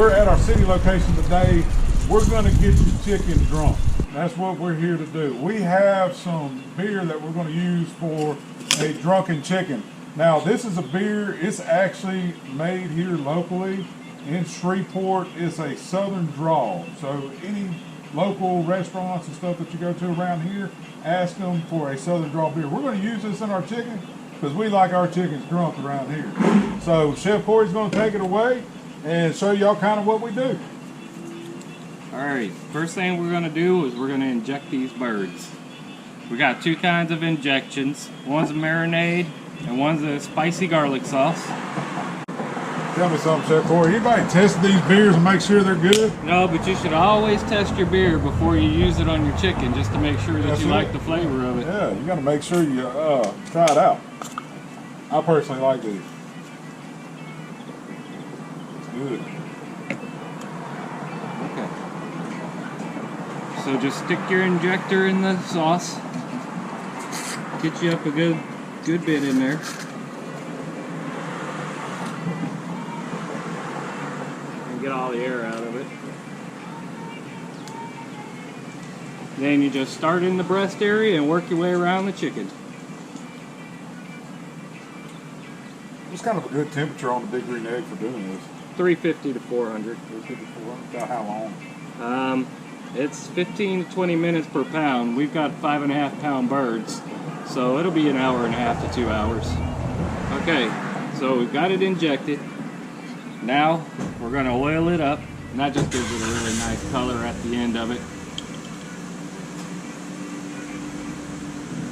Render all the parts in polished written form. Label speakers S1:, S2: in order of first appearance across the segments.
S1: we're at our city location today. We're going to get your chicken drunk. That's what we're here to do. We have some beer that we're going to use for a drunken chicken. Now, this is a beer, it's actually made here locally in Shreveport. It's a Southern drawl. So any local restaurants and stuff that you go to around here, ask them for a Southern drawl beer. We're going to use this in our chicken because we like our chickens drunk around here. So Chef Corey's going to take it away and show y'all kind of what we do.
S2: Alright, first thing we're going to do is we're going to inject these birds. We got two kinds of injections. One's a marinade and one's a spicy garlic sauce.
S1: Tell me something, Chef Corey. Anybody test these beers and make sure they're good?
S2: No, but you should always test your beer before you use it on your chicken, just to make sure that you like the flavor of it.
S1: Yeah, you got to make sure you try it out. I personally like these. It's good.
S2: Okay. So just stick your injector in the sauce. Get you up a good bit in there. Get all the air out of it. Then you just start in the breast area and work your way around the chicken.
S1: What's kind of a good temperature on the big green egg for doing this?
S2: 350 to 400.
S1: 350 to 400. About how long?
S2: It's 15 to 20 minutes per pound. We've got 5.5 pound birds, so it'll be an hour and a half to 2 hours. Okay, so we've got it injected. Now we're going to oil it up, and that just gives it a really nice color at the end of it.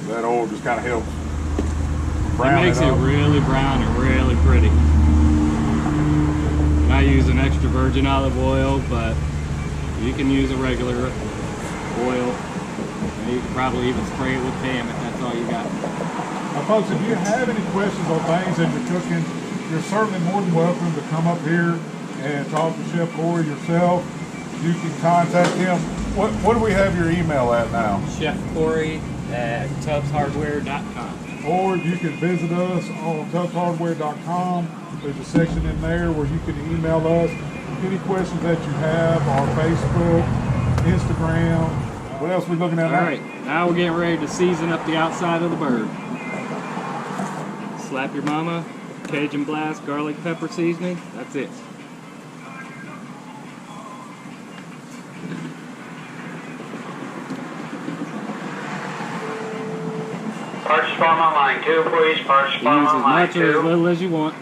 S1: That oil just kind of helps
S2: brown it makes it really brown and really pretty. And I use an extra virgin olive oil, but you can use a regular oil. And you can probably even spray it with Pam if that's all you got.
S1: Now folks, if you have any questions on things that you're cooking, you're certainly more than welcome to come up here and talk to Chef Corey yourself. You can contact him. What do we have your email at now?
S2: Chef Corey at tubbshardware.com.
S1: Or you can visit us on tubbshardware.com. There's a section in there where you can email us any questions that you have, or Facebook, Instagram. What else are we looking at now?
S2: All right, now we're getting ready to season up the outside of the bird. Slap your mama. Cajun blast, garlic pepper seasoning, that's it.
S3: Parts farm on line 2, please. Parts farm on line 2.
S2: Use as much or as little as you want.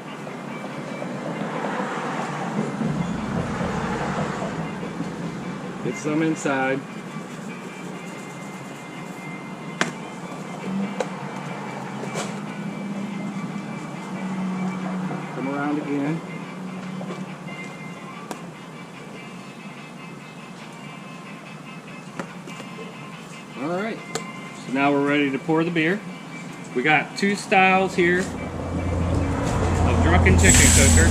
S2: Get some inside. Around again. Alright, so now we're ready to pour the beer. We got two styles here of drunken chicken cooker.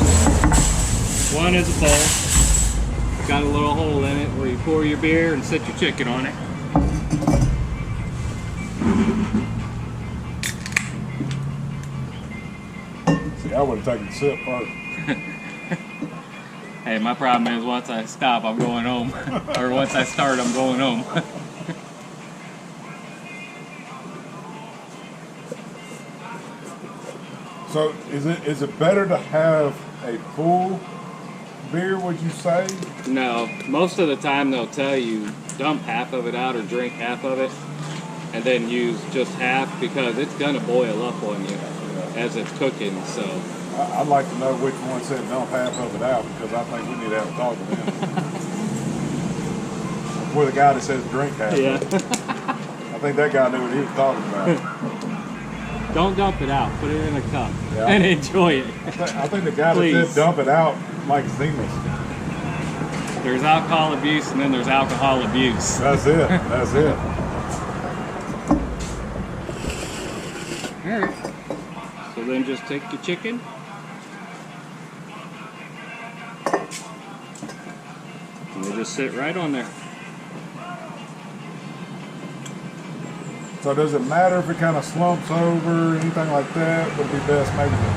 S2: One is a bowl. Got a little hole in it where you pour your beer and set your chicken on it.
S1: I would have taken a sip first.
S2: Hey, my problem is once I stop, I'm going home. Or once I start, I'm going home.
S1: So is it better to have a full beer, would you say?
S2: No, most of the time they'll tell you dump half of it out or drink half of it and then use just half because it's gonna boil up on you as it's cooking. So
S1: I'd like to know which one said dump half of it out, because I think we need to have a talk with him. Before the guy that says drink half of it. I think that guy knew what he was talking about.
S2: Don't dump it out. Put it in a cup and enjoy it.
S1: I think the guy that said dump it out likes Zemas.
S2: There's alcohol abuse and then there's alcohol abuse.
S1: That's it. That's it.
S2: All right. So then just take your chicken. And they just sit right on there.
S1: So does it matter if it kind of slumps over, anything like that? Would it be best maybe to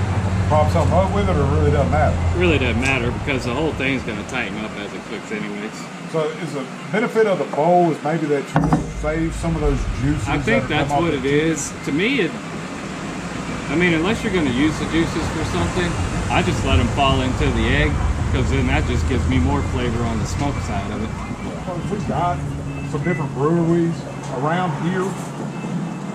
S1: prop something up with it, or it really doesn't matter?
S2: It really doesn't matter because the whole thing's going to tighten up as it cooks anyways.
S1: So is the benefit of the bowl is maybe that you save some of those juices?
S2: I think that's what it is. To me, I mean, unless you're going to use the juices for something, I just let them fall into the egg, because then that just gives me more flavor on the smoke side of it.
S1: We've got some different breweries around here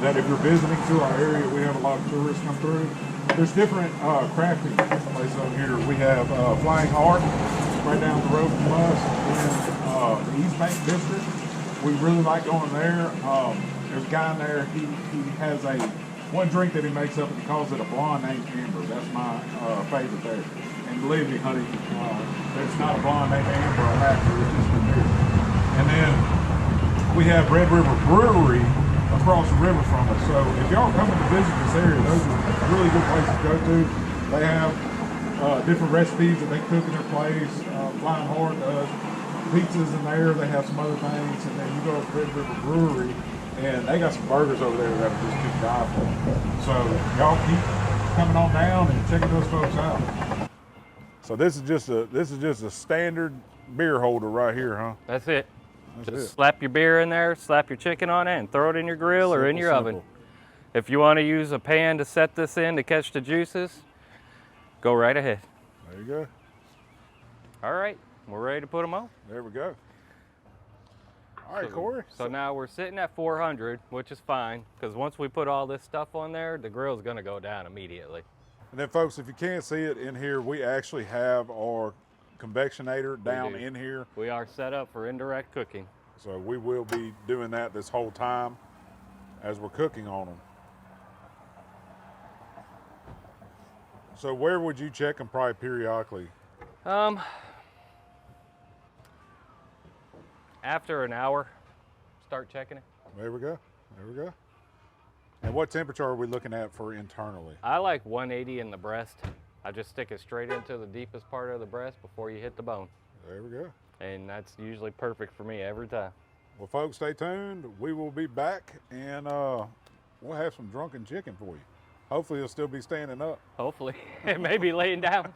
S1: that if you're visiting through our area, we have a lot of tourists come through. There's different crafting places over here. We have Flying Heart right down the road from us in the East Bank District. We really like going there. There's a guy in there, he has one drink that he makes up, and he calls it a blonde named Amber. That's my favorite there. And believe me, honey, there's not a blonde named Amber on that, it's just a beer. And then we have Red River Brewery across the river from us. So if y'all coming to visit this area, those are really good places to go to. They have different recipes that they cook in their place. Flying Heart does pizzas in there. They have some other things. And then you go to Red River Brewery, and they got some burgers over there that are just too die for. So y'all keep coming on down and checking those folks out. So this is just a standard beer holder right here, huh?
S2: That's it. Just slap your beer in there, slap your chicken on it, and throw it in your grill or in your oven. If you want to use a pan to set this in to catch the juices, go right ahead.
S1: There you go.
S2: All right, we're ready to put them on.
S1: There we go. All right, Corey.
S2: So now we're sitting at 400, which is fine, because once we put all this stuff on there, the grill's going to go down immediately.
S1: And then, folks, if you can't see it in here, we actually have our convectionator down in here.
S2: We are set up for indirect cooking.
S1: So we will be doing that this whole time as we're cooking on them. So where would you check them probably periodically?
S2: After an hour, start checking it.
S1: There we go. There we go. And what temperature are we looking at for internally?
S2: I like 180 in the breast. I just stick it straight into the deepest part of the breast before you hit the bone.
S1: There we go.
S2: And that's usually perfect for me every time.
S1: Well, folks, stay tuned. We will be back, and we'll have some drunken chicken for you. Hopefully, it'll still be standing up.
S2: Hopefully. It may be laying down.